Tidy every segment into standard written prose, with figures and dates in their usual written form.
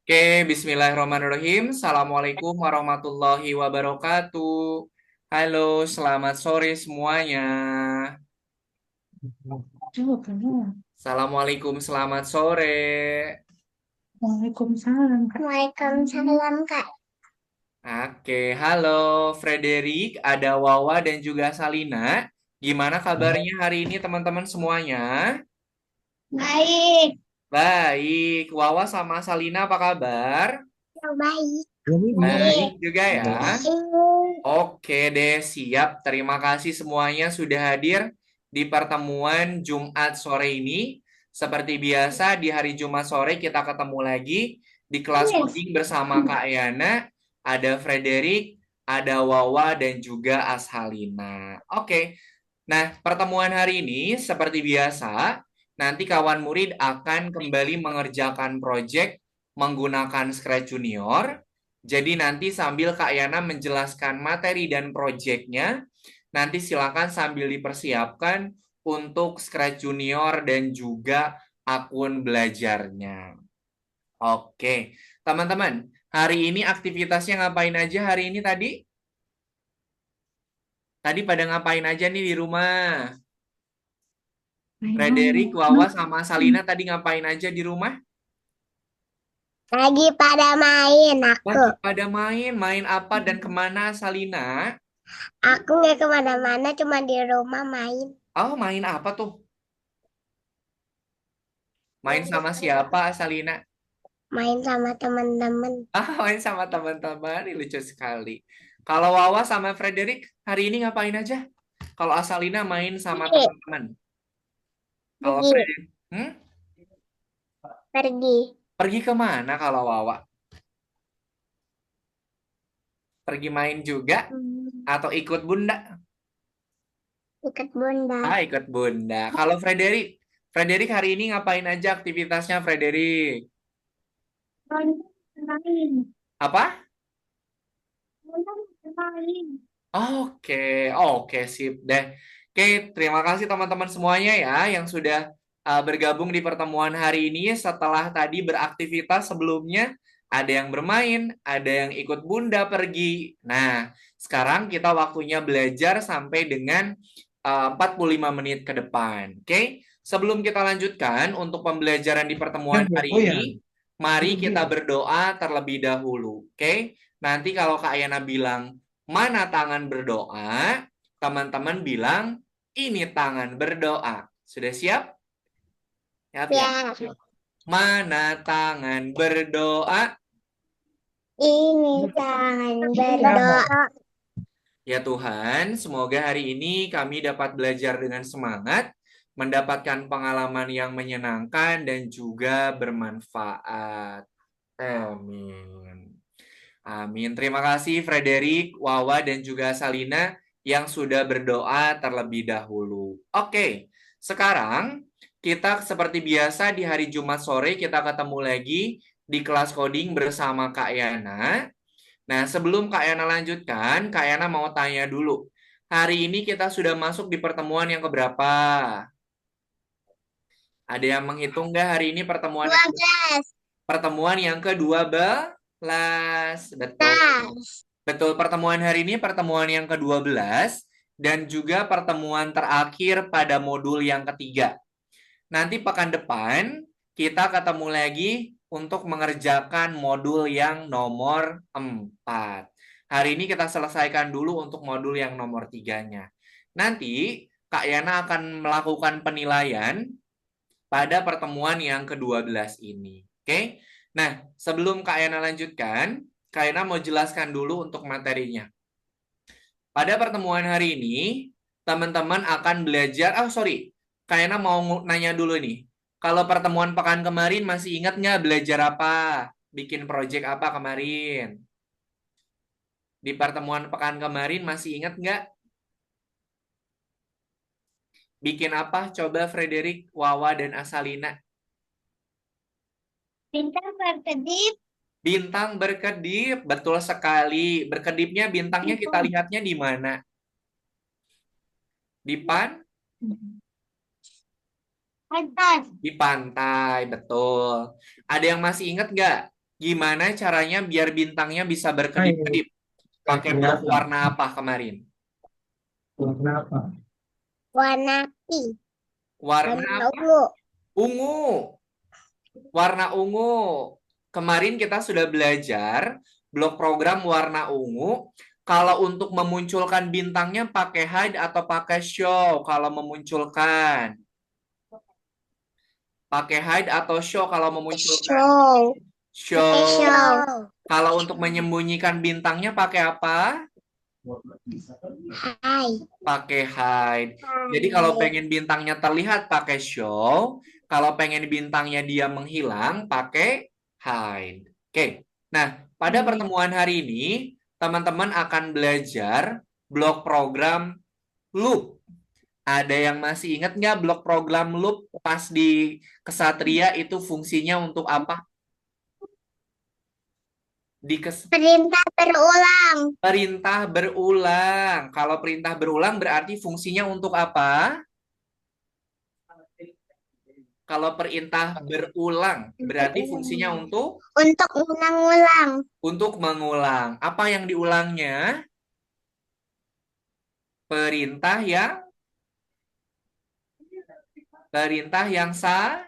Oke, bismillahirrahmanirrahim. Assalamualaikum warahmatullahi wabarakatuh. Halo, selamat sore semuanya. Assalamualaikum, selamat sore. Waalaikumsalam, Kak. Waalaikumsalam, Kak. Oke, halo Frederick, ada Wawa dan juga Salina. Gimana kabarnya hari ini teman-teman semuanya? Baik. Baik, Wawa sama Salina apa kabar? Baik. Baik Baik. juga ya. Baik. Oke deh, siap. Terima kasih semuanya sudah hadir di pertemuan Jumat sore ini. Seperti biasa, di hari Jumat sore kita ketemu lagi di kelas Yes. coding bersama Kak Yana, ada Frederick, ada Wawa, dan juga Ashalina. Oke, nah pertemuan hari ini seperti biasa, nanti kawan murid akan kembali mengerjakan proyek menggunakan Scratch Junior. Jadi nanti sambil Kak Yana menjelaskan materi dan proyeknya, nanti silakan sambil dipersiapkan untuk Scratch Junior dan juga akun belajarnya. Oke, teman-teman, hari ini aktivitasnya ngapain aja hari ini tadi? Tadi pada ngapain aja nih di rumah? Frederick, Wawa, sama Salina tadi ngapain aja di rumah? Lagi pada main aku. Lagi pada main, main apa dan kemana Salina? Aku nggak kemana-mana, cuma di rumah main. Oh, main apa tuh? Main Main sama siapa Salina? main sama teman-teman. Ah, main sama teman-teman, ini lucu sekali. Kalau Wawa sama Frederick hari ini ngapain aja? Kalau Asalina main sama Pergi. teman-teman. Kalau Pergi. Frederick, Pergi. pergi kemana kalau Wawa? Pergi main juga atau ikut Bunda? Ikat bunda. Ah, ikut Bunda. Kalau Frederick, Frederick hari ini ngapain aja aktivitasnya Frederick? Main. Apa? Main. Oke, oke, sip deh. Oke, terima kasih teman-teman semuanya ya yang sudah bergabung di pertemuan hari ini setelah tadi beraktivitas sebelumnya. Ada yang bermain, ada yang ikut Bunda pergi. Nah, sekarang kita waktunya belajar sampai dengan 45 menit ke depan. Oke, sebelum kita lanjutkan untuk pembelajaran di pertemuan hari ini, mari kita berdoa terlebih dahulu. Oke, nanti kalau Kak Yana bilang mana tangan berdoa? Teman-teman bilang, ini tangan berdoa. Sudah siap? Siap ya? Ya, Mana tangan berdoa? ini tangan berdoa. Ya Tuhan, semoga hari ini kami dapat belajar dengan semangat, mendapatkan pengalaman yang menyenangkan dan juga bermanfaat. Amin. Amin. Terima kasih Frederick, Wawa, dan juga Salina yang sudah berdoa terlebih dahulu. Oke, sekarang kita seperti biasa di hari Jumat sore kita ketemu lagi di kelas coding bersama Kak Yana. Nah, sebelum Kak Yana lanjutkan, Kak Yana mau tanya dulu. Hari ini kita sudah masuk di pertemuan yang keberapa? Ada yang menghitung nggak hari ini pertemuan Dua yang belas. pertemuan yang ke-12? Betul. Tas. Betul, pertemuan hari ini pertemuan yang ke-12 dan juga pertemuan terakhir pada modul yang ketiga. Nanti pekan depan kita ketemu lagi untuk mengerjakan modul yang nomor 4. Hari ini kita selesaikan dulu untuk modul yang nomor 3-nya. Nanti Kak Yana akan melakukan penilaian pada pertemuan yang ke-12 ini. Oke? Nah, sebelum Kak Yana lanjutkan, Kak Yana mau jelaskan dulu untuk materinya. Pada pertemuan hari ini, teman-teman akan belajar, sorry, Kak Yana mau nanya dulu nih. Kalau pertemuan pekan kemarin masih ingat nggak belajar apa? Bikin project apa kemarin? Di pertemuan pekan kemarin masih ingat nggak? Bikin apa? Coba Frederick, Wawa, dan Asalina. Bintang berkedip. Bintang berkedip, betul sekali. Berkedipnya bintangnya kita lihatnya di mana? Di pan? Atas. Di pantai, betul. Ada yang masih ingat nggak? Gimana caranya biar bintangnya bisa berkedip-kedip? Pakai blok warna apa kemarin? Warna apa? Warna pink. Warna Warna apa? ungu. Ungu. Warna ungu. Kemarin kita sudah belajar blok program warna ungu. Kalau untuk memunculkan bintangnya pakai hide atau pakai show kalau memunculkan. Pakai hide atau show kalau memunculkan. Show. Pakai Show. show. Kalau untuk menyembunyikan bintangnya pakai apa? Hai. Pakai hide. Jadi kalau pengen bintangnya terlihat pakai show, kalau pengen bintangnya dia menghilang pakai hide. Oke. Nah, pada pertemuan hari ini teman-teman akan belajar blok program loop. Ada yang masih ingat nggak blok program loop pas di Kesatria itu fungsinya untuk apa? Di Perintah berulang. perintah berulang. Kalau perintah berulang berarti fungsinya untuk apa? Kalau perintah berulang berarti fungsinya untuk Untuk mengulang-ulang. mengulang. Apa yang diulangnya? Perintah yang perintah yang sa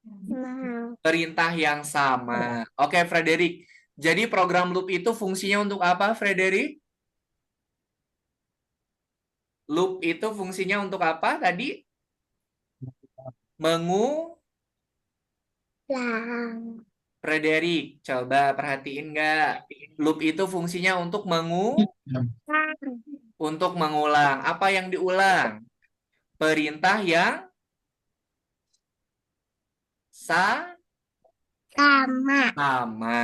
Mau. perintah yang sama. Oke, Frederick. Jadi program loop itu fungsinya untuk apa, Frederick? Loop itu fungsinya untuk apa tadi? Mengu Lang. Frederick, coba perhatiin nggak? Loop itu fungsinya Lang. untuk mengulang. Apa yang diulang? Perintah yang sa Sama. sama.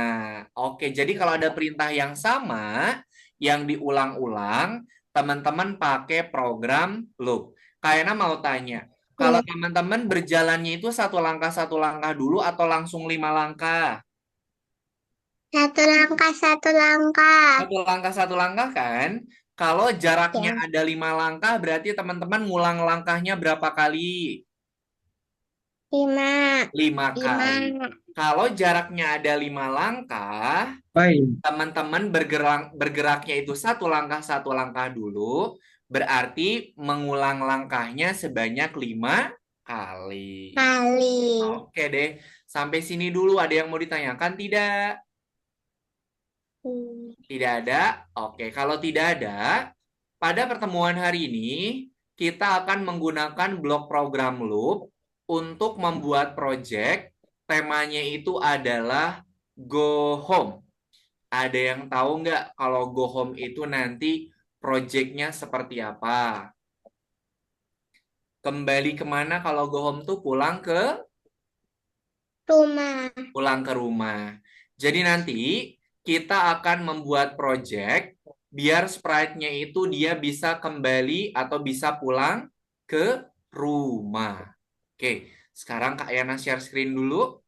Oke, jadi kalau ada perintah yang sama, yang diulang-ulang, teman-teman pakai program loop. Kayaknya mau tanya, kalau teman-teman berjalannya itu satu langkah dulu atau langsung 5 langkah? Satu langkah, satu langkah. Satu langkah kan? Kalau jaraknya Ya. ada 5 langkah, berarti teman-teman ngulang langkahnya berapa kali? Lima. 5 kali. Lima. Kalau jaraknya ada 5 langkah, Baik. teman-teman bergeraknya itu satu langkah dulu, berarti mengulang langkahnya sebanyak 5 kali. Oke deh, sampai sini dulu ada yang mau ditanyakan tidak? Tidak ada? Oke, kalau tidak ada, pada pertemuan hari ini kita akan menggunakan blok program loop untuk membuat project. Temanya itu adalah Go Home. Ada yang tahu nggak kalau Go Home itu nanti projectnya seperti apa? Kembali kemana kalau Go Home tuh Rumah. pulang ke rumah. Jadi nanti kita akan membuat project biar sprite-nya itu dia bisa kembali atau bisa pulang ke rumah. Oke, sekarang Kak Yana share screen dulu.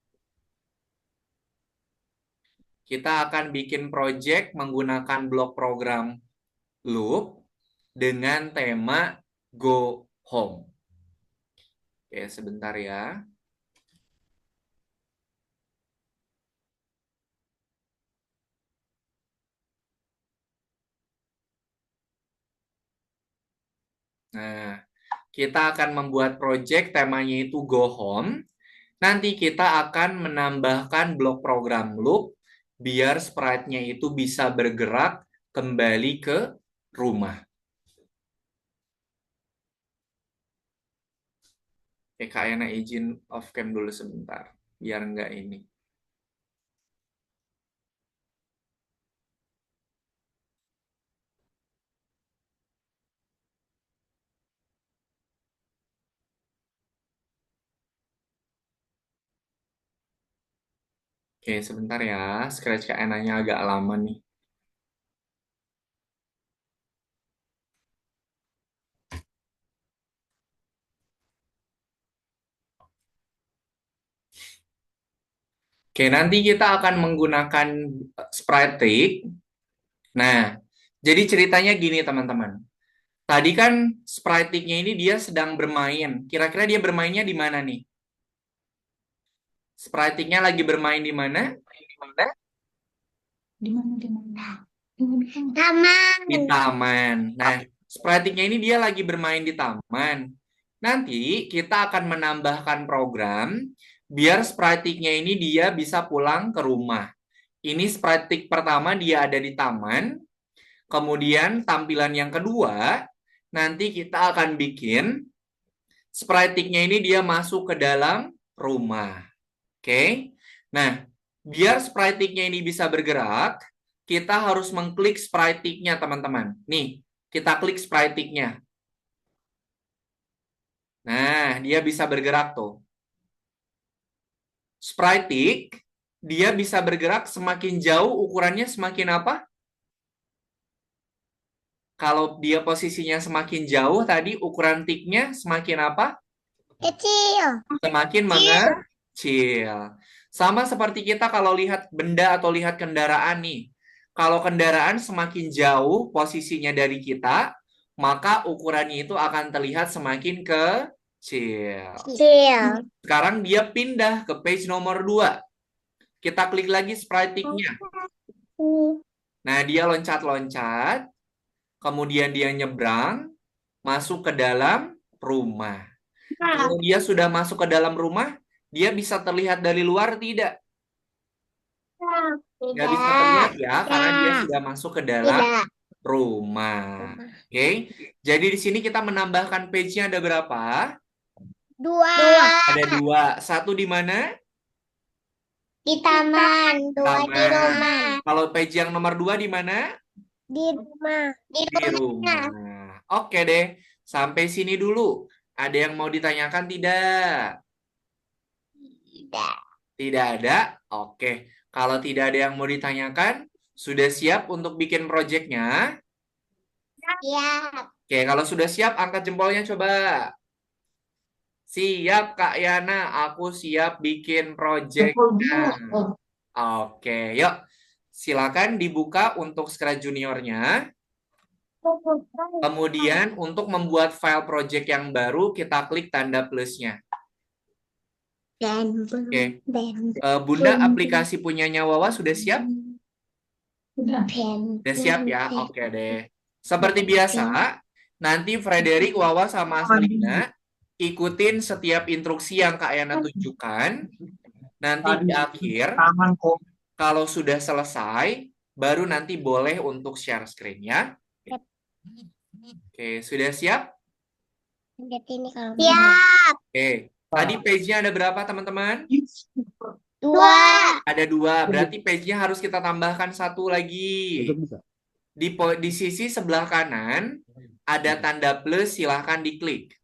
Kita akan bikin project menggunakan blok program loop dengan tema Go Home. Oke, sebentar ya. Nah, kita akan membuat project temanya itu Go Home. Nanti kita akan menambahkan blok program loop biar sprite-nya itu bisa bergerak kembali ke rumah. Oke, Kak Yana izin off cam dulu sebentar, biar nggak ini. Oke, sebentar ya, scratch Kak Yana-nya agak lama nih. Oke, nanti kita akan menggunakan sprite trick. Nah, jadi ceritanya gini teman-teman. Tadi kan sprite-nya ini dia sedang bermain. Kira-kira dia bermainnya di mana nih? Sprite-nya lagi bermain di mana? Di mana? Taman. Di taman. Nah, sprite-nya ini dia lagi bermain di taman. Nanti kita akan menambahkan program biar sprite-nya ini dia bisa pulang ke rumah. Ini sprite pertama dia ada di taman. Kemudian tampilan yang kedua, nanti kita akan bikin sprite-nya ini dia masuk ke dalam rumah. Oke. Nah, biar sprite-nya ini bisa bergerak, kita harus mengklik sprite-nya, teman-teman. Nih, kita klik sprite-nya. Nah, dia bisa bergerak tuh. Sprite dia bisa bergerak semakin jauh, ukurannya semakin apa? Kalau dia posisinya semakin jauh, tadi ukuran tiknya semakin apa? Kecil. Semakin mengecil. Sama seperti kita kalau lihat benda atau lihat kendaraan nih. Kalau kendaraan semakin jauh posisinya dari kita, maka ukurannya itu akan terlihat semakin kecil. Kecil. Sekarang dia pindah ke page nomor 2. Kita klik lagi sprite-nya. Nah, dia loncat-loncat, kemudian dia nyebrang, masuk ke dalam rumah. Kalau dia sudah masuk ke dalam rumah, dia bisa terlihat dari luar tidak? Nggak bisa terlihat ya, karena dia sudah masuk ke dalam Tidak. rumah. Oke, jadi di sini kita menambahkan page-nya ada berapa? Dua. Ada 2. Satu di mana? Di taman. Dua di Taman. rumah. Kalau page yang nomor 2 di mana? Di rumah. Di Di rumah. Oke deh, sampai sini dulu. Ada yang mau ditanyakan tidak? Tidak. Tidak ada? Oke. Kalau tidak ada yang mau ditanyakan, sudah siap untuk bikin proyeknya? Siap. Oke, kalau sudah siap, angkat jempolnya coba. Siap, Kak Yana. Aku siap bikin proyeknya. Oke, yuk. Silakan dibuka untuk Scratch Juniornya. Kemudian untuk membuat file project yang baru, kita klik tanda plusnya. Oke. Bunda, aplikasi punyanya Wawa sudah siap? Sudah siap ya? Oke deh. Seperti biasa, nanti Frederick, Wawa, sama Aslina ikutin setiap instruksi yang Kak Yana tunjukkan. Nanti di akhir, Taman kok. kalau sudah selesai, baru nanti boleh untuk share screen ya. Oke, sudah siap? Siap. Oke, tadi page-nya ada berapa teman-teman? Dua. Ada 2, berarti page-nya harus kita tambahkan 1 lagi. Di sisi sebelah kanan, ada tanda plus, silahkan diklik.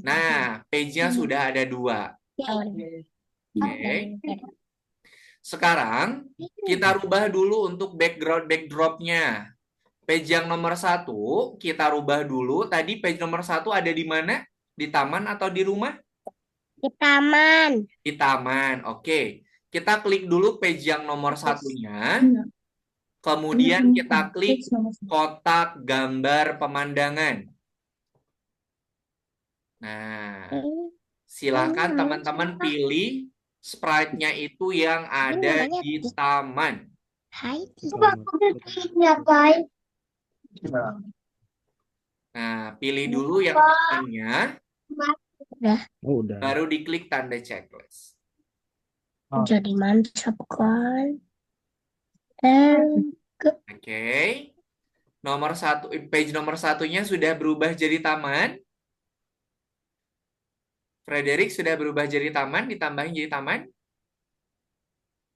Nah, page-nya sudah ada 2. Oke. Sekarang, kita rubah dulu untuk backdrop-nya. Page yang nomor 1, kita rubah dulu. Tadi page nomor 1 ada di mana? Di taman atau di rumah? Di taman. Di taman, oke. Kita klik dulu page yang nomor 1-nya. Kemudian kita klik kotak gambar pemandangan. Nah, silakan teman-teman pilih sprite-nya itu yang ada di taman. Hai. Nah, pilih dulu yang tamannya, Udah. baru diklik tanda checklist. Jadi mantap kan? Oke. Nomor 1, page nomor 1-nya sudah berubah jadi taman. Frederick sudah berubah jadi taman, ditambahin jadi taman.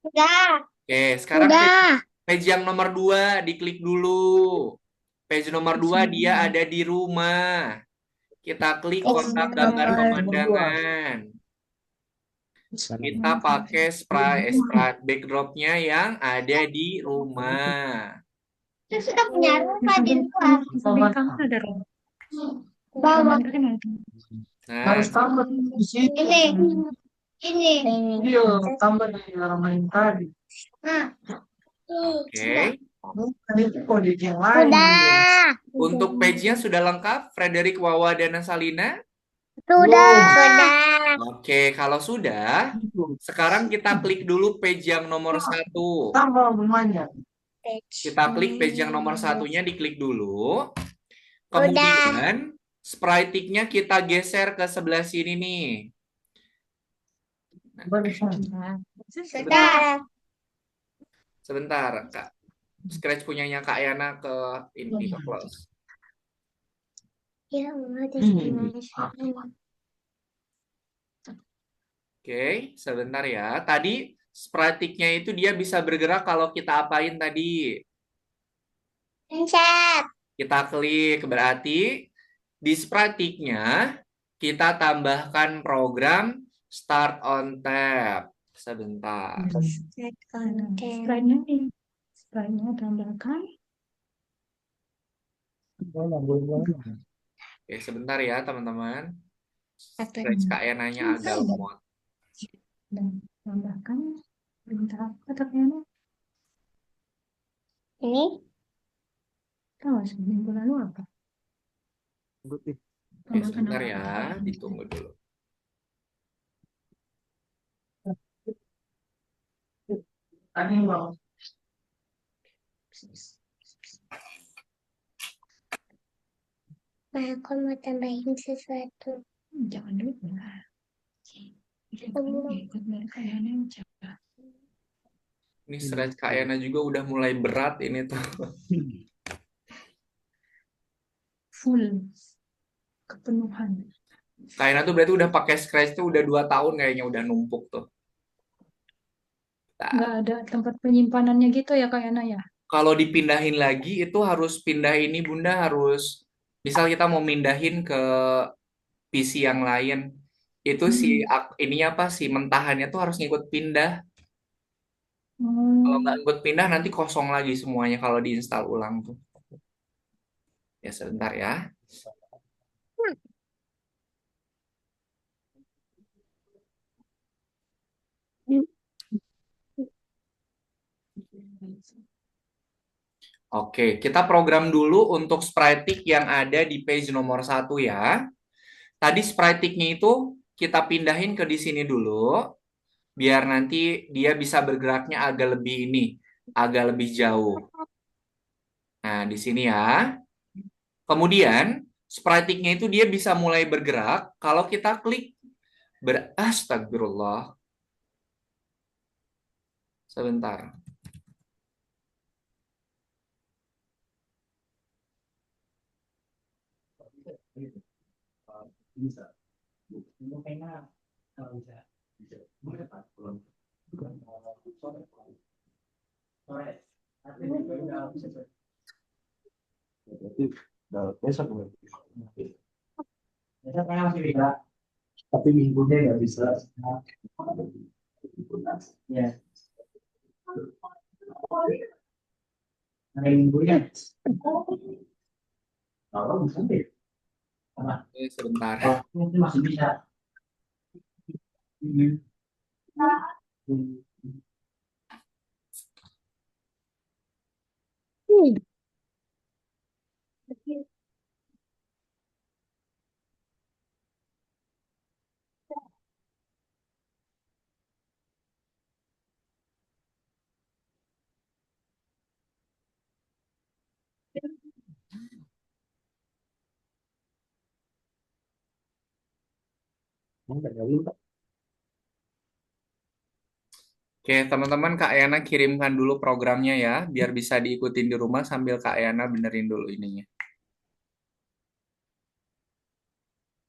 Sudah. Oke, sekarang Sudah. page yang nomor 2 diklik dulu. Page nomor 2 dia ada di rumah. Kita klik kotak gambar pemandangan. Kita pakai sprite backdrop-nya yang ada di rumah. Saya sudah punya rumah di luar. Bawa. Nah, Harus tambah di situ. Ini. Iya, tambah di orang lain tadi. Nah. oke. Sudah. Untuk page-nya sudah lengkap, Frederick, Wawa, dan Salina? Sudah. Oke, kalau sudah, sekarang kita klik dulu page yang nomor 1. Kita klik page yang nomor 1-nya, diklik dulu. Kemudian, sprite-nya kita geser ke sebelah sini nih. Sudah. Sebentar, Kak. Scratch punyanya Kak Yana ke ini ke close. Ya, Oke, sebentar ya. Tadi sprite-nya itu dia bisa bergerak kalau kita apain tadi? pencet. Kita klik, berarti di sprite-nya kita tambahkan program start on tab. Sebentar. Sprite-nya tambahkan. Oke, sebentar ya teman-teman. Scratch Kak Yana-nya agak lemot. Dan tambahkan perintah apa katanya? Ini Tahu seminggu lalu apa? Oke, Tambahkan sebentar apa? ya, ditunggu dulu. aku mau tambahin sesuatu. Jangan dulu lah. Ikut mereka yang coba. Ini scratch Kak Yana juga udah mulai berat ini tuh. Full kepenuhan. Kak Yana tuh berarti udah pakai scratch tuh udah 2 tahun kayaknya udah numpuk tuh. Nah, Nggak ada tempat penyimpanannya gitu ya Kak Yana ya? kalau dipindahin lagi itu harus pindah ini Bunda harus misal kita mau mindahin ke PC yang lain itu si ininya apa sih mentahannya tuh harus ngikut pindah. Kalau nggak Hmm. ngikut pindah nanti kosong lagi semuanya kalau diinstal ulang tuh. Ya sebentar ya. Oke, kita program dulu untuk sprite yang ada di page nomor 1 ya. Tadi sprite-nya itu kita pindahin ke di sini dulu, biar nanti dia bisa bergeraknya agak lebih ini, agak lebih jauh. Nah, di sini ya. Kemudian, sprite-nya itu dia bisa mulai bergerak kalau kita klik astagfirullah. Sebentar. Tapi minggunya nggak bisa. Ya. Hari minggunya. Kalau bisa deh. Oke, sebentar. Itu masih bisa. Oke, teman-teman, Kak Yana kirimkan dulu programnya ya, biar bisa diikutin di rumah sambil Kak Yana benerin dulu ininya.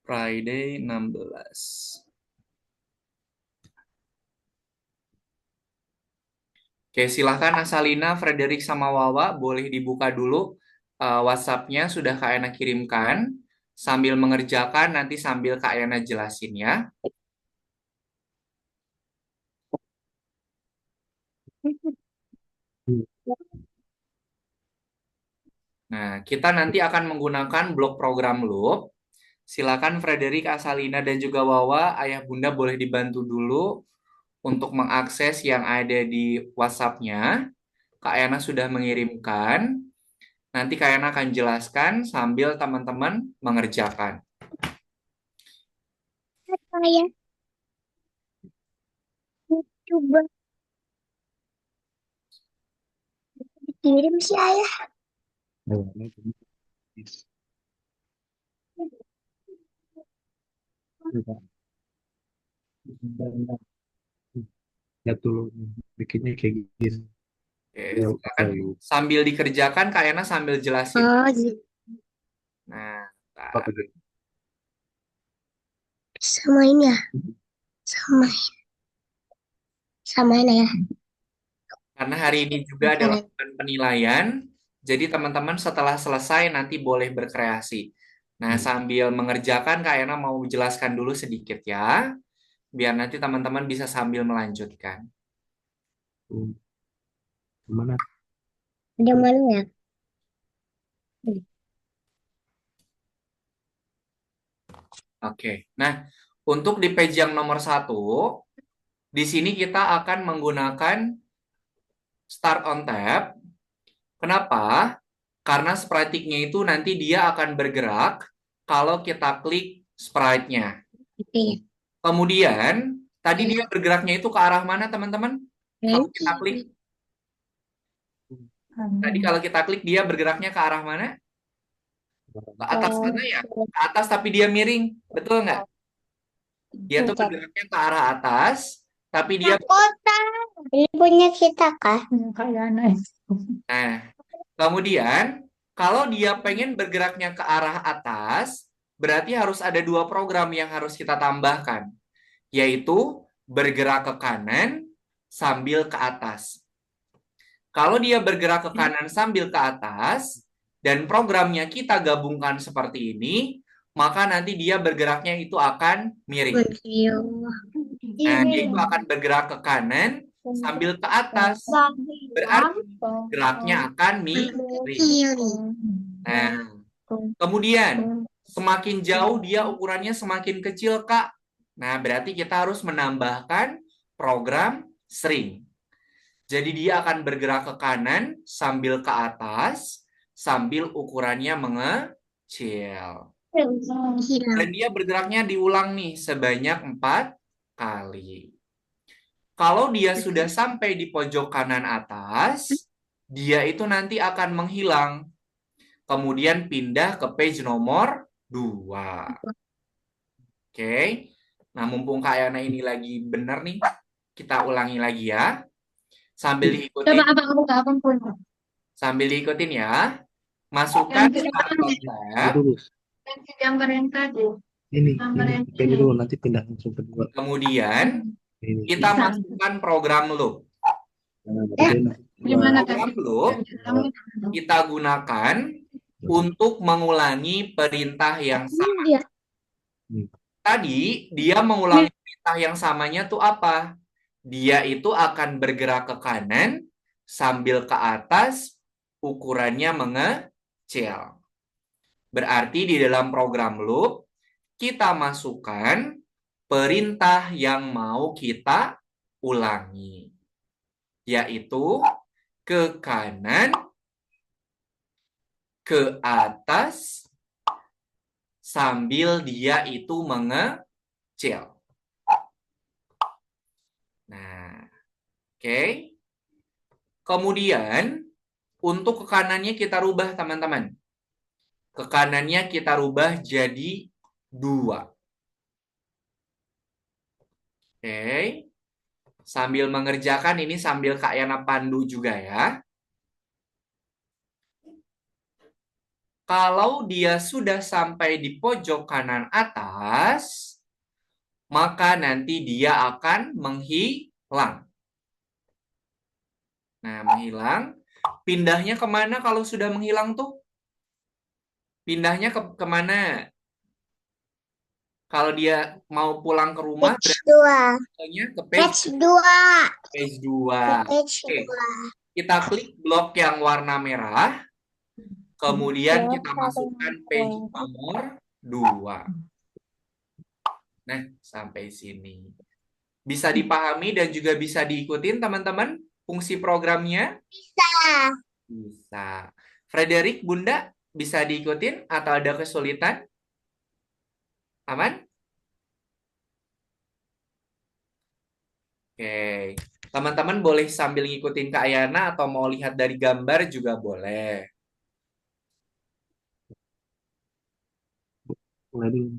Friday 16. Oke, silahkan Asalina, Frederick, sama Wawa boleh dibuka dulu WhatsApp-nya sudah Kak Yana kirimkan. Sambil mengerjakan, nanti sambil Kak Yana jelasin ya. Nah, kita nanti akan menggunakan blok program loop. Silakan Frederick, Asalina, dan juga Wawa, ayah bunda boleh dibantu dulu untuk mengakses yang ada di WhatsApp-nya. Kak Yana sudah mengirimkan. Nanti Kak Yana akan jelaskan sambil teman-teman mengerjakan. Saya coba kirim sih ayah. Lihat dulu bikinnya kayak gini. Oke, silakan. Sambil dikerjakan, Kak Yana sambil jelasin. Oh gitu. Nah, Apa gitu? Sama ini ya. Sama ini ya. karena hari ini juga adalah bulan penilaian, jadi teman-teman setelah selesai nanti boleh berkreasi. Nah, sambil mengerjakan, Kak Yana mau jelaskan dulu sedikit ya, biar nanti teman-teman bisa sambil melanjutkan. Gimana? Ada mana ya? Oke, nah untuk di page yang nomor 1, di sini kita akan menggunakan Start on Tab. Kenapa? Karena sprite-nya itu nanti dia akan bergerak kalau kita klik sprite-nya. Oke. Kemudian, tadi dia bergeraknya itu ke arah mana, teman-teman? Kalau kita klik, tadi kalau kita klik dia bergeraknya ke arah mana? Ke atas sana ya? Ke atas tapi dia miring, betul nggak? Dia tuh bergeraknya ke arah atas, tapi dia... Kota. Ini punya kita kah? Kak Yana. Nah, kemudian kalau dia pengen bergeraknya ke arah atas, berarti harus ada 2 program yang harus kita tambahkan, yaitu bergerak ke kanan sambil ke atas. Kalau dia bergerak ke kanan sambil ke atas, dan programnya kita gabungkan seperti ini, maka nanti dia bergeraknya itu akan miring. Nah, dia itu akan bergerak ke kanan sambil ke atas. Berarti geraknya akan miring. Nah, kemudian semakin jauh dia ukurannya semakin kecil, Kak. Nah, berarti kita harus menambahkan program shrink. Jadi dia akan bergerak ke kanan sambil ke atas, sambil ukurannya mengecil. Dan dia bergeraknya diulang nih sebanyak 4 kali. Kalau dia sudah sampai di pojok kanan atas, dia itu nanti akan menghilang. Kemudian pindah ke page nomor 2. Oke. Nah, mumpung Kak Yana ini lagi benar nih, kita ulangi lagi ya. Sambil diikutin. Coba abang pun. Sambil diikutin ya. Masukkan start on tab. Gambar yang tadi. Ini dulu nanti pindah langsung ke 2. Kemudian Ini. kita masukkan program loop. Gimana Program loop kita gunakan untuk mengulangi perintah yang sama. Tadi dia mengulangi perintah yang samanya tuh apa? Dia itu akan bergerak ke kanan sambil ke atas, ukurannya mengecil. Berarti di dalam program loop kita masukkan perintah yang mau kita ulangi, yaitu ke kanan, ke atas, sambil dia itu mengecil. Nah, oke. Kemudian, untuk ke kanannya kita rubah, teman-teman. Ke kanannya kita rubah jadi 2. Oke. Sambil mengerjakan ini sambil Kak Yana pandu juga ya. Kalau dia sudah sampai di pojok kanan atas, maka nanti dia akan menghilang. Nah, menghilang. Pindahnya kemana kalau sudah menghilang tuh? Pindahnya kemana? Kalau dia mau pulang ke rumah, Page 2. ke page 2. Page 2. Oke. Kita klik blok yang warna merah. Kemudian kita masukkan page nomor 2. Nah, sampai sini. Bisa dipahami dan juga bisa diikutin, teman-teman? fungsi programnya? Bisa. Bisa. Frederick, Bunda, bisa diikutin atau ada kesulitan? Aman? Oke. Teman-teman boleh sambil ngikutin Kak Yana atau mau lihat dari gambar juga boleh. Mulai dulu.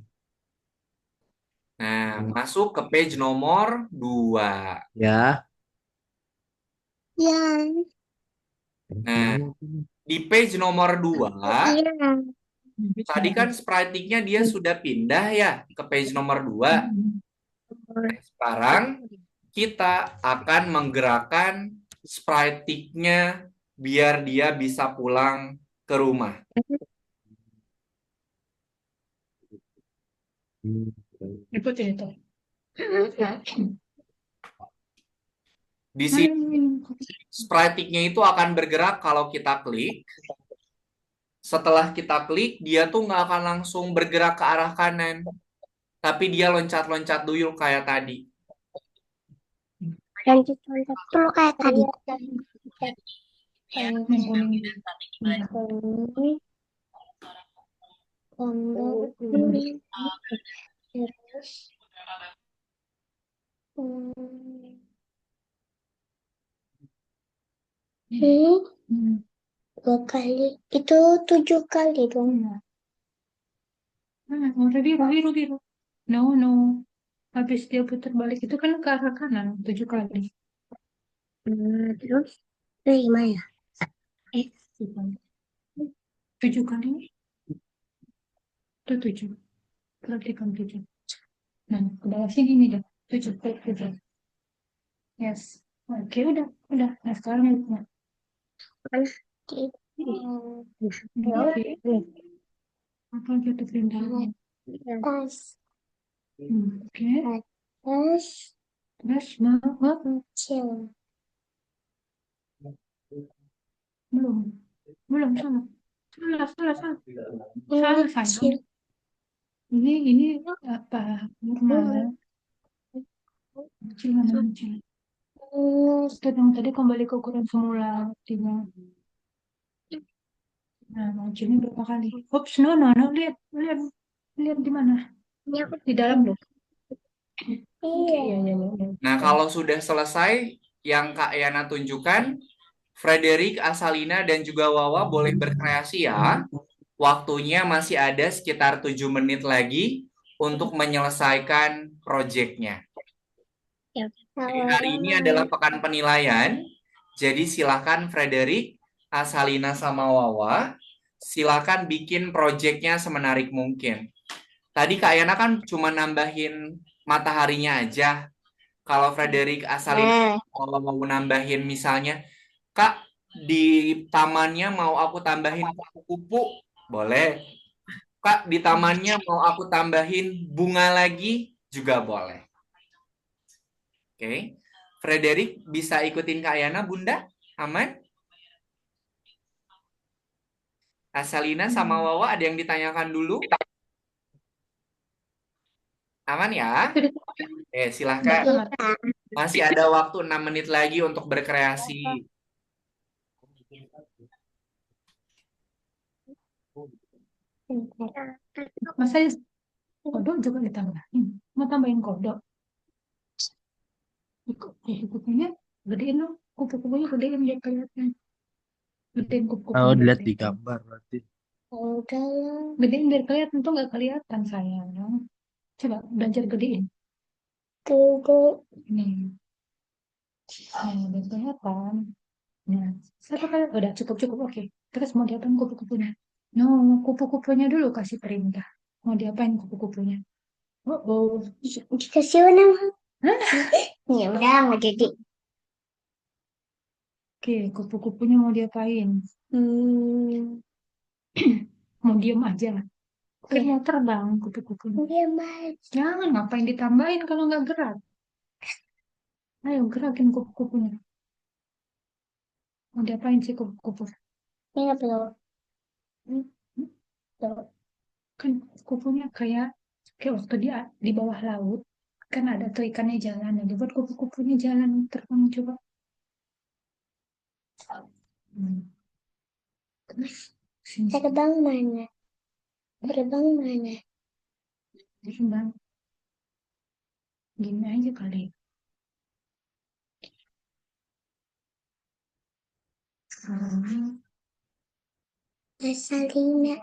Nah, masuk ke page nomor 2. Ya. Ya. Nah, Mana? di page nomor 2, Iya. tadi kan sprite-nya dia sudah pindah ya ke page nomor 2. Sekarang kita akan menggerakkan sprite-nya biar dia bisa pulang ke rumah. Ikutin itu. Di sini sprite-nya itu akan bergerak kalau kita klik. Setelah kita klik, dia tuh nggak akan langsung bergerak ke arah kanan. Tapi dia loncat-loncat dulu kayak tadi. Lanjut dulu kayak tadi. Yang kuning. Terus. Hmm. 2 kali. Itu 7 kali dong. Warna biru. No. Habis dia putar balik itu kan ke arah kanan 7 kali. Terus. Itu gimana ya? 7 kali. Itu 7. Perhatikan 7. Nah, ke bawah sini nih dah. 7. Yes. Oke, udah. Nah, sekarang itu. Apa kita perintahan? Tas. Oke. Tas. Terus mau Kecil. belum salah. Salah sayang. Kecil. Ini apa? Normal. Kecil mana kecil? Kita dong tadi kembali ke ukuran semula. Tinggal. Nah, kecilnya berapa kali? Oops, no. Lihat di mana? Ini aku Di dalam loh. iya. Iya. Nah, kalau sudah selesai yang Kak Yana tunjukkan, Frederick, Asalina, dan juga Wawa boleh berkreasi ya. Waktunya masih ada sekitar 7 menit lagi untuk menyelesaikan proyeknya. Hari ini adalah pekan penilaian, jadi silakan Frederick, Asalina, sama Wawa, silakan bikin proyeknya semenarik mungkin. Tadi Kak Yana kan cuma nambahin mataharinya aja. Kalau Frederick, Asalina, mau nambahin misalnya, Kak, di tamannya mau aku tambahin kupu-kupu, boleh. Kak, di tamannya mau aku tambahin bunga lagi, juga boleh. Oke. Frederick bisa ikutin Kak Yana, Bunda? Aman? Asalina sama Wawa ada yang ditanyakan dulu? Aman ya? Silahkan. Masih ada waktu 6 menit lagi untuk berkreasi. Masa kodok juga ditambahin. Mau tambahin kodok. Kupu-kupunya gedein dong. Kupu-kupunya gedein biar kelihatan. Gedein Oh, kupu-kupunya. dilihat di gambar berarti. Udah. Gedein biar kelihatan tuh nggak kelihatan sayang. Coba belajar gedein. Tuh. Ini. Nah, biar kelihatan. Nah, satu kali udah cukup. Oke. Terus mau diapain kupu-kupunya? No, kupu-kupunya dulu kasih perintah. Mau diapain kupu-kupunya? Oh. Dikasih warna. Ya udah nggak jadi. Oke, kupu-kupunya mau diapain? Mau diem aja. Kan mau terbang kupu-kupunya. Dia mas. Jangan ngapain ditambahin kalau nggak gerak. Ayo gerakin kupu-kupunya. Mau diapain sih kupu-kupu? Ini nggak perlu. Kan kupunya kayak waktu dia di bawah laut kan ada tuh ikannya jalan. Nah, dibuat kupu-kupunya jalan terbang coba. Hmm. Terus sini Terbang mana? Terbang mana? terbang. Gini aja kali. Hmm. Asalina.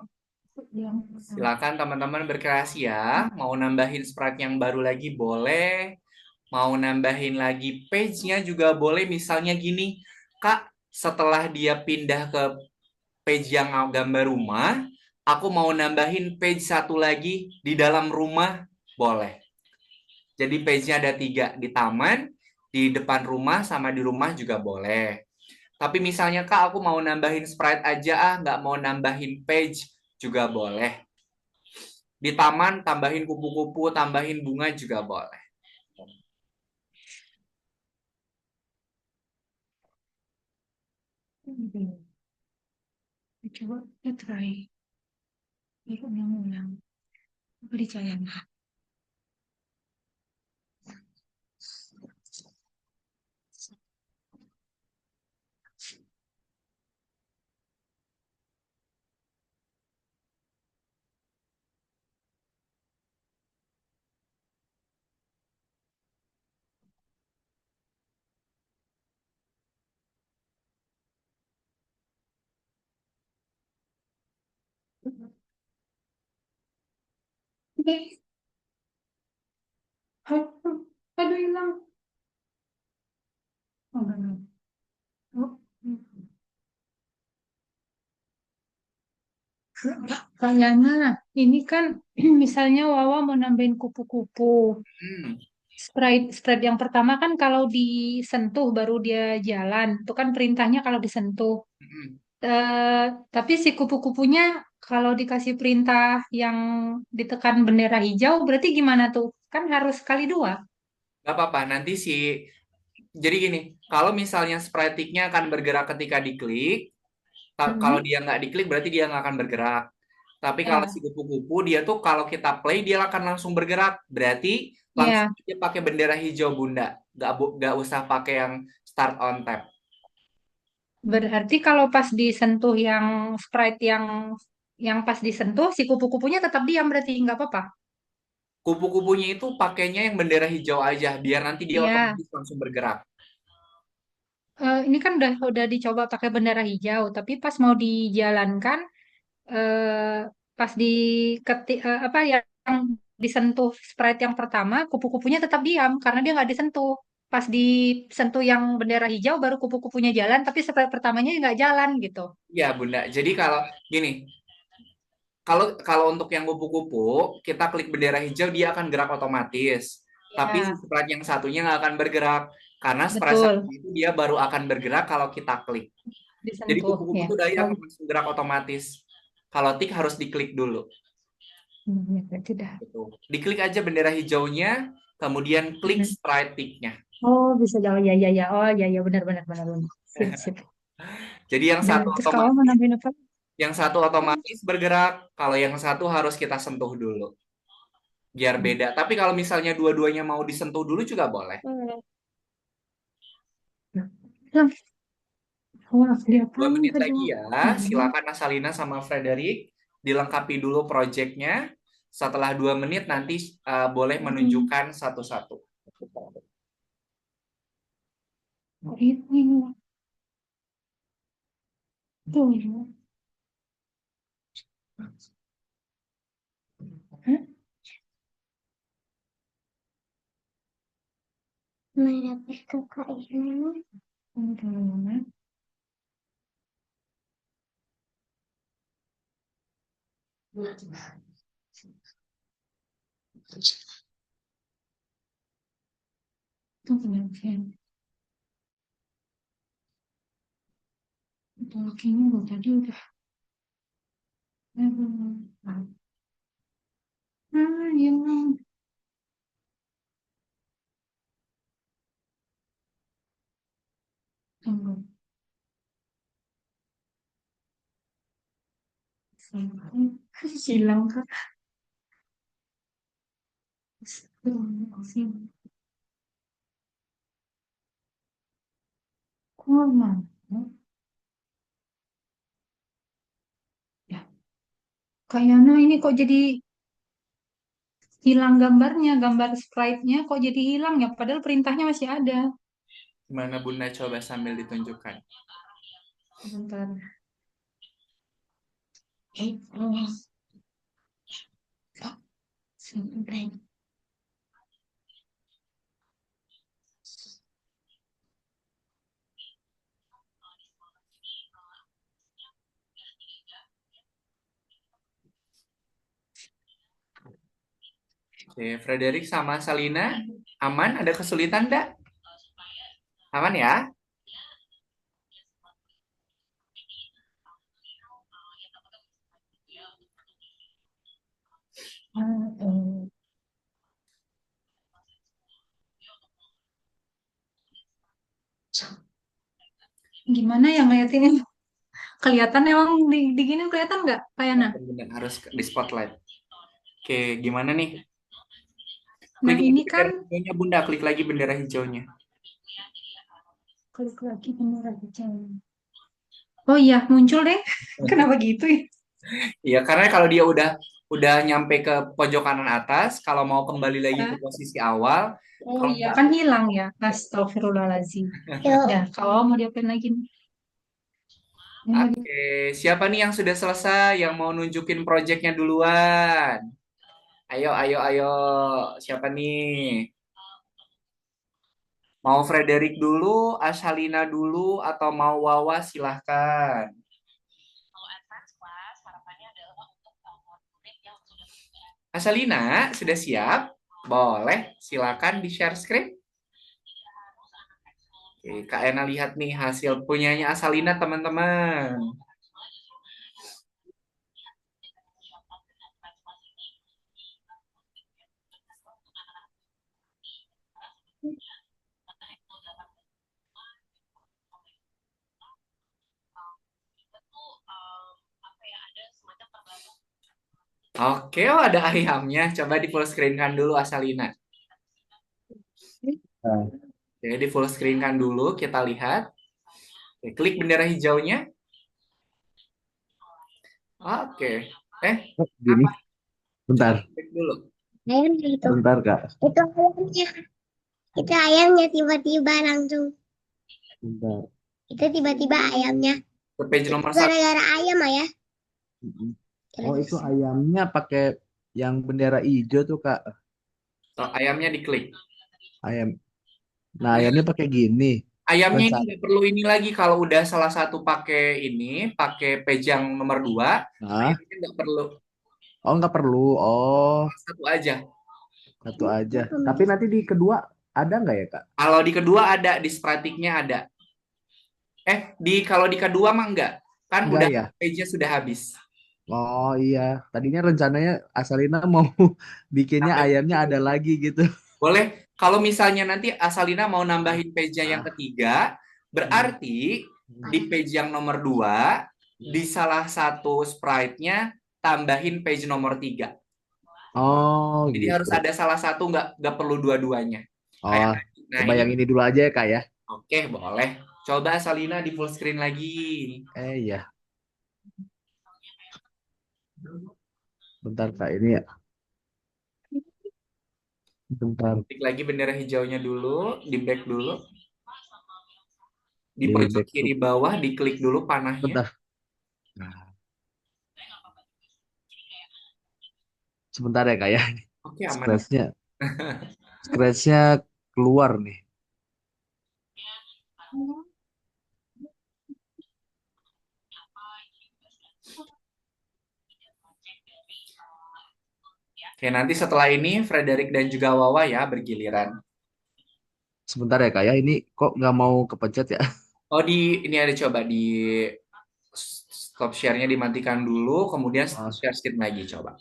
Yang Silakan teman-teman berkreasi ya. Mau nambahin sprite yang baru lagi boleh. Mau nambahin lagi page-nya juga boleh. Misalnya gini, Kak, setelah dia pindah ke page yang gambar rumah, aku mau nambahin page satu lagi di dalam rumah, boleh. Jadi page-nya ada 3 di taman, di depan rumah, sama di rumah juga boleh. Tapi misalnya Kak, aku mau nambahin sprite aja nggak mau nambahin page juga boleh. Di taman tambahin kupu-kupu, tambahin bunga juga boleh. coba kita try. Ini ulang-ulang. Apa dicayang? Oke. Aduh, aduh hilang. Oh, enggak. Oh, kayaknya ini kan misalnya Wawa mau nambahin kupu-kupu. Hmm, Sprite yang pertama kan kalau disentuh baru dia jalan. Itu kan perintahnya kalau disentuh. hmm. Eh, tapi si kupu-kupunya kalau dikasih perintah yang ditekan bendera hijau berarti gimana tuh? Kan harus kali dua. Gak apa-apa, nanti jadi gini, kalau misalnya sprite-nya akan bergerak ketika diklik, kalau Hmm. dia nggak diklik berarti dia nggak akan bergerak. Tapi kalau si Ya, kupu-kupu dia tuh kalau kita play dia akan langsung bergerak. Berarti langsung ya. aja pakai bendera hijau Bunda. Nggak usah pakai yang start on tap. Berarti kalau pas disentuh yang sprite yang pas disentuh si kupu-kupunya tetap diam berarti nggak apa-apa. Kupu-kupunya itu pakainya yang bendera hijau aja biar nanti dia Iya. otomatis langsung bergerak. Ini kan udah dicoba pakai bendera hijau, tapi pas mau dijalankan eh, pas apa yang disentuh sprite yang pertama, kupu-kupunya tetap diam karena dia nggak disentuh. Pas disentuh yang bendera hijau, baru kupu-kupunya jalan, tapi sprite pertamanya nggak jalan gitu. Iya, Bunda. Jadi kalau gini, kalau kalau untuk yang kupu-kupu, kita klik bendera hijau dia akan gerak otomatis. Tapi si Ya, sprite yang satunya nggak akan bergerak karena sprite satu betul. itu dia baru akan bergerak kalau kita klik. Jadi Disentuh kupu-kupu ya. tuh dari Oh, akan langsung gerak otomatis. Kalau tik harus diklik dulu. ya, berarti dah. Gitu. Diklik aja bendera hijaunya, kemudian klik Mm. sprite tiknya. Oh, bisa jauh ya ya ya. Oh, ya ya benar benar benar benar. Sip sip. Jadi Dan terus kalau mau nambahin apa? yang satu otomatis bergerak, kalau yang satu harus kita sentuh dulu biar beda. Tapi kalau misalnya dua-duanya mau disentuh dulu juga boleh. Hmm. Hmm. Wah, Dua kelihatan menit kedua. lagi ya. Hmm. Silakan Asalina sama Frederick dilengkapi dulu projectnya. Setelah 2 menit nanti boleh menunjukkan satu-satu. Oh, ini tuh. Hah? Mana kakak ini? Tunggu, tunggu. Talking lu tadi udah. Ya. Tunggu. Hilang kak. Tunggu. Kok mana? Kak Yana ini kok jadi hilang gambarnya, gambar sprite-nya kok jadi hilang ya, padahal perintahnya masih ada. Gimana Bunda coba sambil ditunjukkan. Sebentar. Sebentar. Oke, Frederick sama Salina, aman? Ada kesulitan enggak? Aman ya? Gimana ya ngeliatinnya? Kelihatan emang di gini kelihatan nggak, Kak Yana? Benar, harus di spotlight. Oke, gimana nih? Nah Klik lagi ini kan, bendera hijaunya, Bunda. Klik lagi bendera hijaunya. klik lagi bener hijau. Oh iya, muncul deh. Kenapa gitu ya? Iya, karena kalau dia udah nyampe ke pojok kanan atas, kalau mau kembali lagi ke Hah? posisi awal, Oh kalau iya, nggak, kan hilang ya. Astagfirullahaladzim. Yuk, Ya, kalau mau diapain lagi nih? Ini mau oke. Siapa nih yang sudah selesai, yang mau nunjukin proyeknya duluan? Ayo, ayo, ayo. Siapa nih? Mau Frederick dulu, Ashalina dulu, atau mau Wawa? Silahkan. Ashalina, sudah siap? Boleh, silakan di-share screen. Oke, Kak Ena lihat nih hasil punyanya Ashalina, teman-teman. Oke, oh ada ayamnya. Coba di full screen kan dulu Asalina. Nah, Oke, di full screen kan dulu kita lihat. Oke, klik bendera hijaunya. Oke. gini, Apa? bentar, Coba klik dulu. ayamnya itu. bentar Kak, Itu ayamnya. Itu ayamnya tiba-tiba langsung. bentar. Itu tiba-tiba ayamnya. Ke page Itu nomor 1. gara-gara ayam ayah. Mm-mm. Oh itu ayamnya pakai yang bendera hijau tuh Kak, So, ayamnya diklik. ayam. Nah ayamnya pakai gini, Ayamnya ini rencana. nggak perlu ini lagi kalau udah salah satu pakai ini, pakai page yang nomor 2, Nah, ayamnya nggak perlu. oh nggak perlu. Oh Satu aja. satu aja. Tapi nanti di kedua ada nggak ya Kak? Kalau di kedua ada, di spratiknya ada. Kalau di kedua mah enggak. Kan Enggak udah ya? page-nya sudah habis. Oh iya, tadinya rencananya Asalina mau bikinnya Nambahin ayamnya lagi. ada lagi gitu. Boleh, kalau misalnya nanti Asalina mau nambahin page yang Ah, ketiga, hmm. berarti di page yang nomor 2, di salah satu sprite-nya, tambahin page nomor 3. Oh Jadi harus gitu. ada salah satu, nggak perlu dua-duanya. Kayak Oh, nah coba ini, yang ini dulu aja ya Kak ya. oke boleh. Coba Asalina di full screen lagi. Iya, bentar Kak ini ya. Bentar Klik lagi bendera hijaunya dulu, di back dulu. Di di pojok back to. kiri bawah, diklik dulu panahnya. Bentar. Nah, sebentar ya Kak ya. Oke, aman ya. Scratch-nya, scratch-nya keluar nih. Oke, nanti setelah ini Frederick dan juga Wawa ya bergiliran. Sebentar ya Kak ya. Ini kok nggak mau kepencet ya? Oh, ini ada coba di stop share-nya dimatikan dulu, kemudian Oh, share screen lagi coba.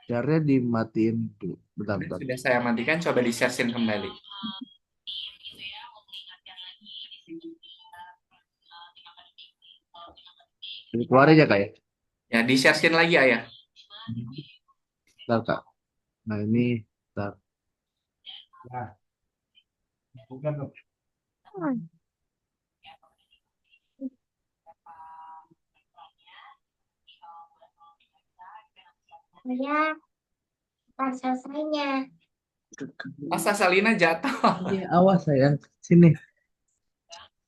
share-nya dimatiin dulu. Bentar, Nah, bentar. sudah saya matikan, coba di share screen kembali. Ini keluar aja Kak ya. Ya, di share screen lagi ayah. Bentar Kak. Nah ini, bentar. Nah, bukan dong. Saya pas selesainya. Masa Salina jatuh? Ini awas sayang. Sini.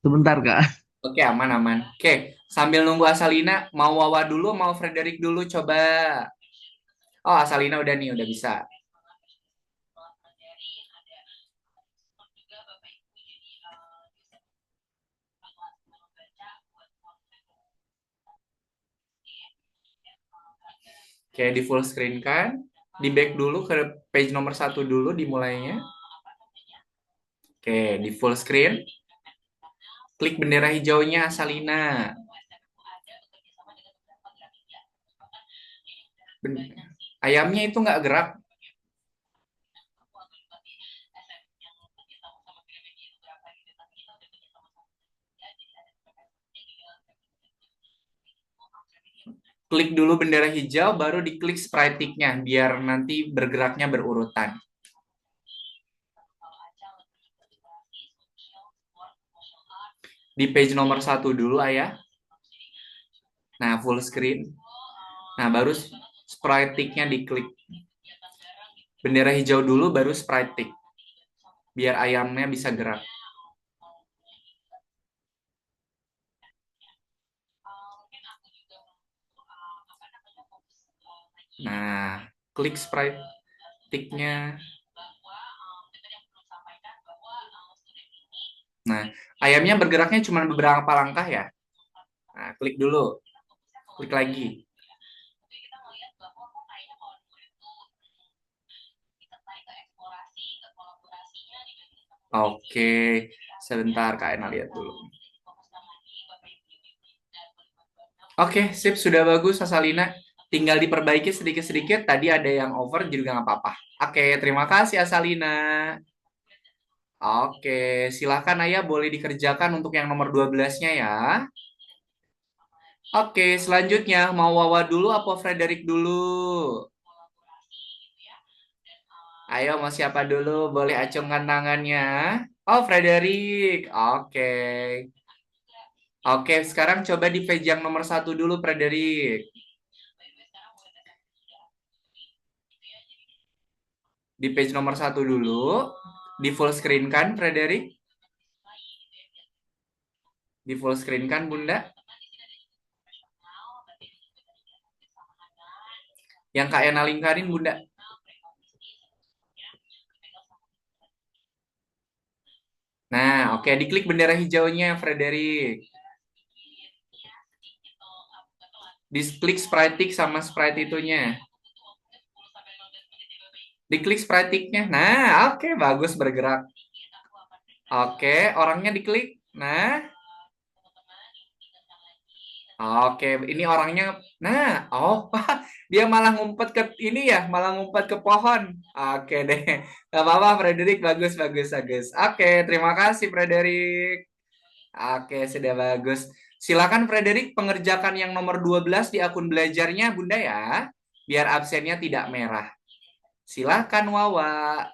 Sebentar, Kak. Oke, aman-aman. Oke, sambil nunggu Asalina, mau Wawa dulu, mau Frederick dulu, coba. Oh, Asalina udah nih, udah bisa. Oke, di full screen kan. Di back dulu ke page nomor 1 dulu dimulainya. Oke, di full screen. Klik bendera hijaunya Asalina. Ayamnya itu nggak gerak. Klik dulu bendera hijau, baru diklik sprite tick-nya, biar nanti bergeraknya berurutan. Di page nomor 1 dulu, Ayah. Nah, full screen. Nah, baru sprite tick-nya diklik. Bendera hijau dulu, baru sprite tick. Biar ayamnya bisa gerak. Nah, klik sprite tick-nya. Nah, ayamnya bergeraknya cuma beberapa langkah ya. Nah, klik dulu. Klik lagi. Oke, sebentar Kak Ena lihat dulu. Oke, sip, sudah bagus Asalina. Tinggal diperbaiki sedikit-sedikit. Tadi ada yang over, juga nggak apa-apa. Oke, terima kasih Asalina. Oke, silahkan Ayah boleh dikerjakan untuk yang nomor 12-nya ya. Oke, selanjutnya mau Wawa dulu apa Frederick dulu? Ayo, mau siapa dulu? Boleh acungkan tangannya. Oh, Frederick. Oke. Oke, sekarang coba di page yang nomor 1 dulu, Frederick. Di page nomor 1 dulu. Di full screen kan, Frederick? Di full screen kan, Bunda? Yang Kak Ena lingkarin, Bunda. Nah, oke, diklik bendera hijaunya, Frederick. Diklik sprite tick sama sprite itunya. Diklik sprite tick-nya. Nah, oke, bagus bergerak. Oke, orangnya diklik. Nah, oke, ini orangnya. Nah, oh, dia malah ngumpet ke ini ya, malah ngumpet ke pohon. Oke deh, gak apa-apa, Frederick, bagus, bagus, bagus. Oke, terima kasih, Frederick. Oke, sudah bagus. Silakan, Frederick, pengerjakan yang nomor 12 di akun belajarnya, Bunda ya, biar absennya tidak merah. Silakan, Wawa.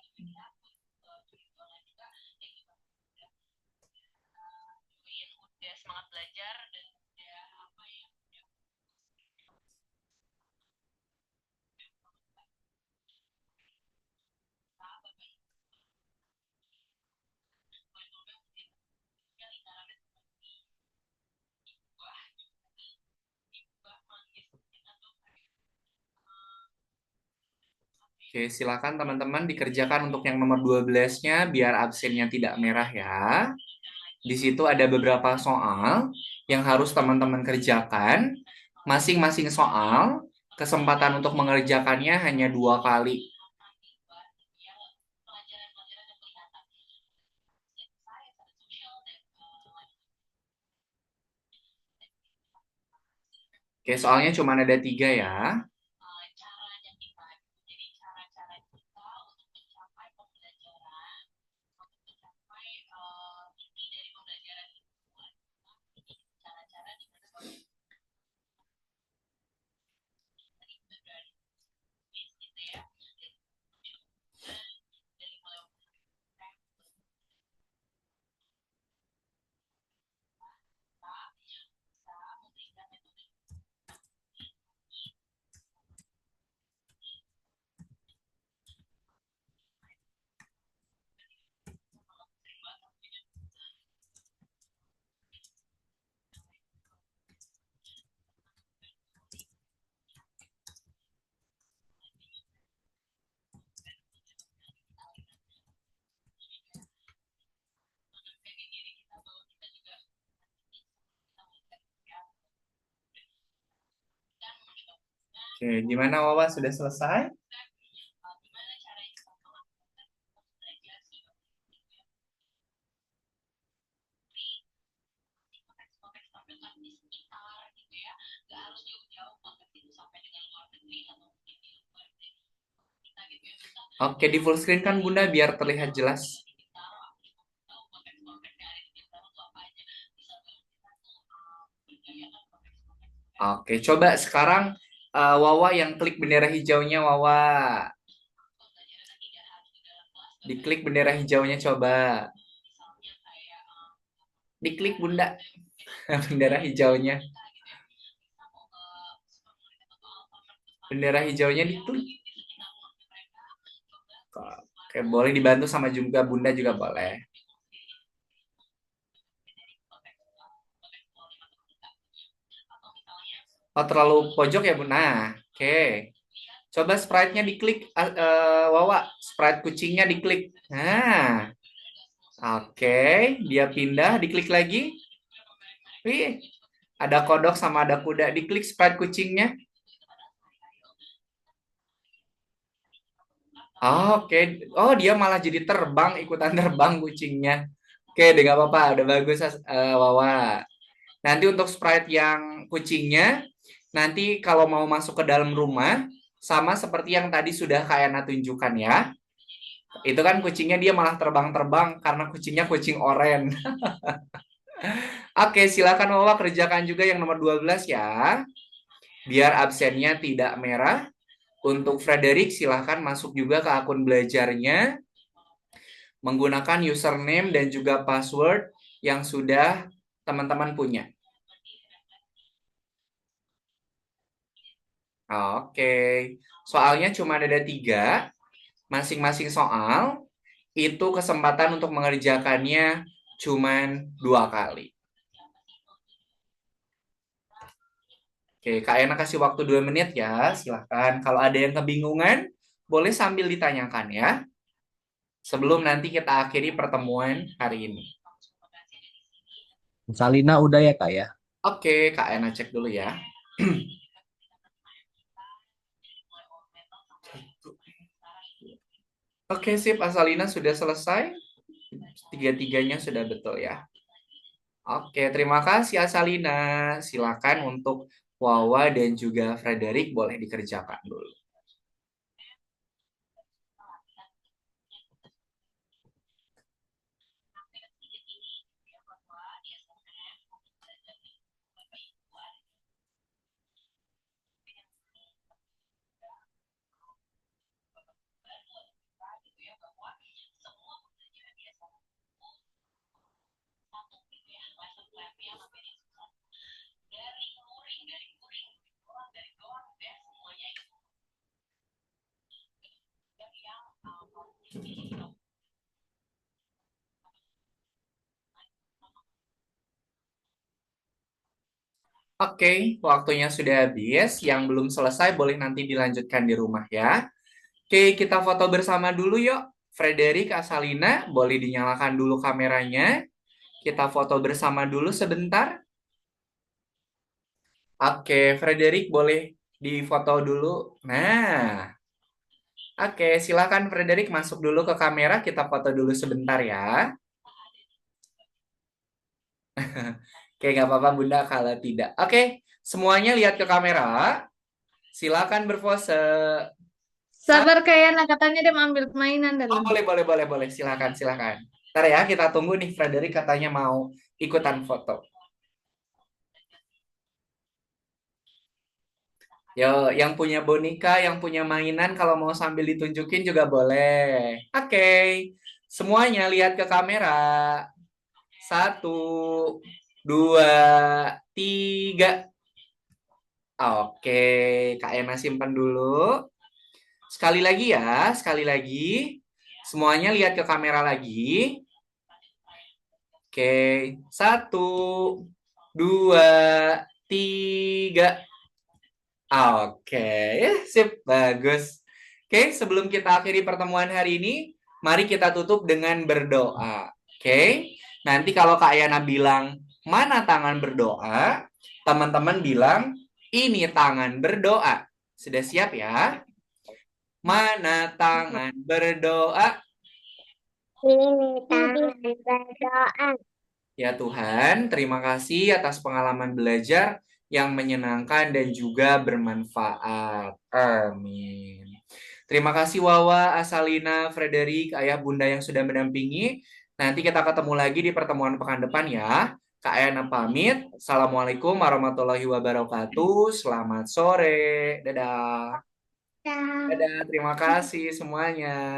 Oke, silakan teman-teman dikerjakan untuk yang nomor 12-nya biar absennya tidak merah ya. Di situ ada beberapa soal yang harus teman-teman kerjakan. Masing-masing soal, kesempatan untuk mengerjakannya hanya 2 kali. Oke, soalnya cuma ada 3 ya. Oke, gimana Wawa? Sudah selesai? Oke, di full screen kan Bunda biar terlihat jelas. Oke, coba sekarang Wawa yang klik bendera hijaunya Wawa. Diklik bendera hijaunya coba. Diklik Bunda bendera hijaunya. Bendera hijaunya diklik. Oke, boleh dibantu sama juga Bunda juga boleh. Oh, terlalu pojok ya, Bunda. Oke. Coba sprite-nya diklik, Wawa. Sprite kucingnya diklik. Nah, oke. Dia pindah, diklik lagi. Wih, ada kodok sama ada kuda. Diklik sprite kucingnya. Oke. Oh, dia malah jadi terbang, ikutan terbang kucingnya. Oke, deh nggak apa-apa. Udah bagus, Wawa. Nanti untuk sprite yang kucingnya, nanti kalau mau masuk ke dalam rumah, sama seperti yang tadi sudah Kak Yana tunjukkan ya. Itu kan kucingnya dia malah terbang-terbang karena kucingnya kucing oranye. Oke, silakan Wawa kerjakan juga yang nomor 12 ya. Biar absennya tidak merah. Untuk Frederick silahkan masuk juga ke akun belajarnya. Menggunakan username dan juga password yang sudah teman-teman punya. Oke, soalnya cuma ada 3. Masing-masing soal itu kesempatan untuk mengerjakannya cuma 2 kali. Oke, Kak Ena kasih waktu 2 menit ya, silahkan. Kalau ada yang kebingungan, boleh sambil ditanyakan ya. Sebelum nanti kita akhiri pertemuan hari ini. Salina udah ya Kak ya? Oke, Kak Ena cek dulu ya. Oke, sip. Asalina sudah selesai. 3-3-nya sudah betul ya. Oke, terima kasih Asalina. Silakan untuk Wawa dan juga Frederick boleh dikerjakan dulu. Oke, waktunya sudah habis. Yang belum selesai boleh nanti dilanjutkan di rumah ya. Oke, kita foto bersama dulu yuk. Frederick, Asalina, boleh dinyalakan dulu kameranya. Kita foto bersama dulu sebentar. Oke, Frederick boleh difoto dulu. Nah, oke, silakan Frederick masuk dulu ke kamera. Kita foto dulu sebentar ya. Oke, nggak apa-apa Bunda kalau tidak. Oke, semuanya lihat ke kamera. Silakan berpose. Sabar kayak anak katanya dia mau ambil mainan Oh, dulu. boleh. Silakan. Ntar ya, kita tunggu nih. Frederick katanya mau ikutan foto. Yo, yang punya boneka, yang punya mainan, kalau mau sambil ditunjukin juga boleh. Oke, semuanya lihat ke kamera. 1, 2, 3. Oke, Kak Ena simpan dulu. Sekali lagi ya, sekali lagi. Semuanya lihat ke kamera lagi. Oke, 1, 2, 3. Oke, sip, bagus. Oke, sebelum kita akhiri pertemuan hari ini, mari kita tutup dengan berdoa. Oke, nanti kalau Kak Yana bilang, mana tangan berdoa? Teman-teman bilang, ini tangan berdoa. Sudah siap ya? Mana tangan berdoa? Ini tangan berdoa. Ya Tuhan, terima kasih atas pengalaman belajar yang menyenangkan dan juga bermanfaat. Amin. Terima kasih Wawa, Asalina, Frederick, ayah bunda yang sudah mendampingi. Nanti kita ketemu lagi di pertemuan pekan depan ya. Kak Ayana pamit. Assalamualaikum warahmatullahi wabarakatuh. Selamat sore. Dadah. Dadah, terima kasih semuanya.